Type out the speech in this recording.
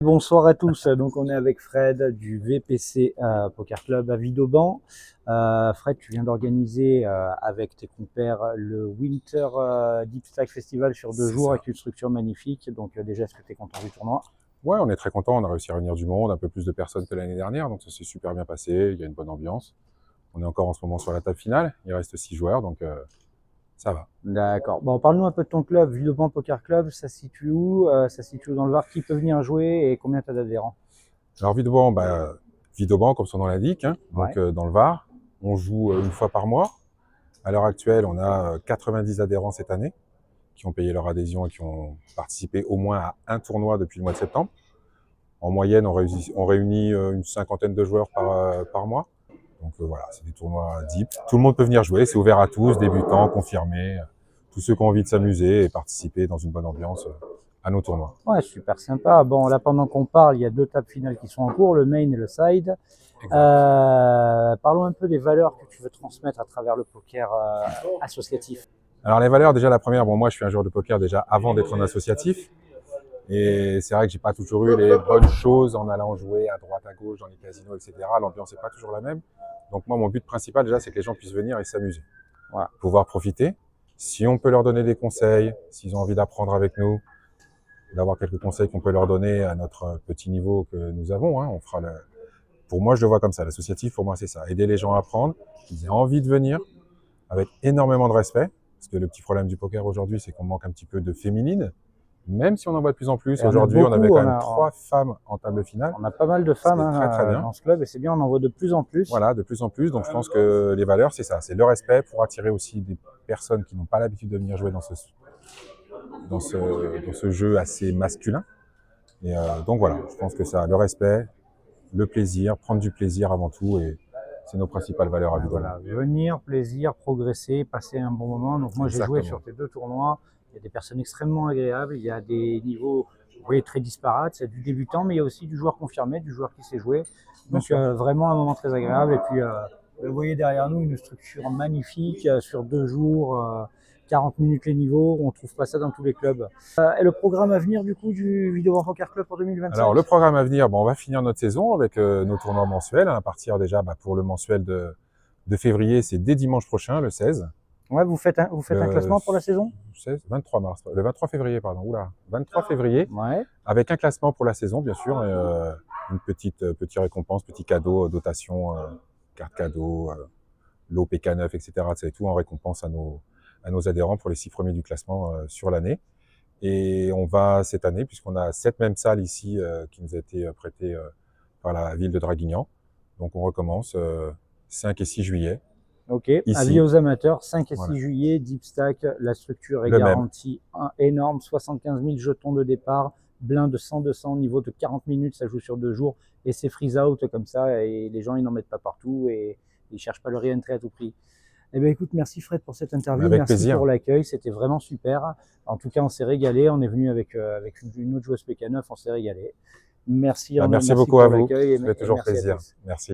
Bonsoir à tous, donc on est avec Fred du VPC Poker Club à Vidauban. Fred, tu viens d'organiser avec tes compères le Winter Deep Stack Festival sur 2 jours avec une structure magnifique. Donc déjà, est-ce que tu es content du tournoi? Ouais, on est très content, on a réussi à réunir du monde, un peu plus de personnes que l'année dernière, donc ça s'est super bien passé, il y a une bonne ambiance. On est encore en ce moment sur la table finale, il reste 6 joueurs, donc ça va. D'accord. Bon, parle-nous un peu de ton club, Vidauban Poker Club. Ça se situe où? Ça se situe dans le Var. Qui peut venir jouer et combien tu as d'adhérents? Alors Vidauban, comme son nom l'indique, hein, Ouais. donc dans le Var, on joue une fois par mois. À l'heure actuelle, on a 90 adhérents cette année qui ont payé leur adhésion et qui ont participé au moins à un tournoi depuis le mois de septembre. En moyenne, on réunit une cinquantaine de joueurs par mois. Donc voilà, c'est des tournois deep. Tout le monde peut venir jouer, c'est ouvert à tous, débutants, confirmés, tous ceux qui ont envie de s'amuser et participer dans une bonne ambiance à nos tournois. Ouais, super sympa. Bon, là, pendant qu'on parle, il y a 2 tables finales qui sont en cours, le main et le side. Exact. Parlons un peu des valeurs que tu veux transmettre à travers le poker associatif. Alors les valeurs, déjà la première, bon moi je suis un joueur de poker déjà avant d'être un associatif. Et c'est vrai que j'ai pas toujours eu les bonnes choses en allant jouer à droite, à gauche, dans les casinos, etc. L'ambiance n'est pas toujours la même. Donc moi, mon but principal déjà, c'est que les gens puissent venir et s'amuser. Voilà. Pouvoir profiter. Si on peut leur donner des conseils, s'ils ont envie d'apprendre avec nous, d'avoir quelques conseils qu'on peut leur donner à notre petit niveau que nous avons, hein, on fera le... Pour moi, je le vois comme ça. L'associatif, pour moi, c'est ça. Aider les gens à apprendre, qu'ils aient envie de venir, avec énormément de respect. Parce que le petit problème du poker aujourd'hui, c'est qu'on manque un petit peu de féminine. Même si on en voit de plus en plus. Et on a Aujourd'hui, on avait beaucoup, quand même 3 femmes en table finale. on a pas mal de femmes C'est très, très bien. dans ce club et c'est bien, on en voit de plus en plus. Voilà, de plus en plus. Donc, je pense que les valeurs, c'est ça. C'est le respect pour attirer aussi des personnes qui n'ont pas l'habitude de venir jouer dans ce jeu assez masculin. Et donc, voilà, je pense que ça, le respect, le plaisir, prendre du plaisir avant tout. Et c'est nos principales valeurs à Vidauban. Voilà, venir, plaisir, progresser, passer un bon moment. Donc moi, j'ai joué Exactement. sur tes 2 tournois. Il y a des personnes extrêmement agréables. Il y a des niveaux, vous voyez, très disparates. C'est du débutant, mais il y a aussi du joueur confirmé, du joueur qui sait jouer. Donc vraiment un moment très agréable. Et puis, vous voyez derrière nous une structure magnifique sur 2 jours, 40 minutes les niveaux. On ne trouve pas ça dans tous les clubs. Et le programme à venir du coup du Vidauban Poker Club pour 2025? Alors, le programme à venir, bon, on va finir notre saison avec nos tournois mensuels. À partir déjà, pour le mensuel de février, c'est dès dimanche prochain, le 16. Ouais, vous faites un classement pour la saison? 23 mars, le 23 février, pardon. Oula, 23 février, Ouais. avec un classement pour la saison, bien sûr, et une petite récompense, petit cadeau, dotation, carte cadeau, lot PK9, etc. C'est tout en récompense à nos adhérents pour les 6 premiers du classement sur l'année. Et on va cette année, puisqu'on a cette même salle ici qui nous a été prêtée par la ville de Draguignan. Donc on recommence 5 et 6 juillet. Ok, Ici. avis aux amateurs, 5 et 6 Voilà. juillet, Deep Stack, la structure est Le même. garantie énorme, 75 000 jetons de départ, blind de 100-200, niveau de 40 minutes, ça joue sur 2 jours, et c'est freeze out comme ça, et les gens ils n'en mettent pas partout, et ils cherchent pas le re-entry à tout prix. Eh bien écoute, merci Fred pour cette interview, Avec merci plaisir. pour l'accueil, c'était vraiment super. En tout cas, on s'est régalé, on est venu avec une autre joueuse PK9, on s'est régalé. Merci, Merci beaucoup pour à vous, l'accueil, ça fait et toujours merci à plaisir. tous. Merci.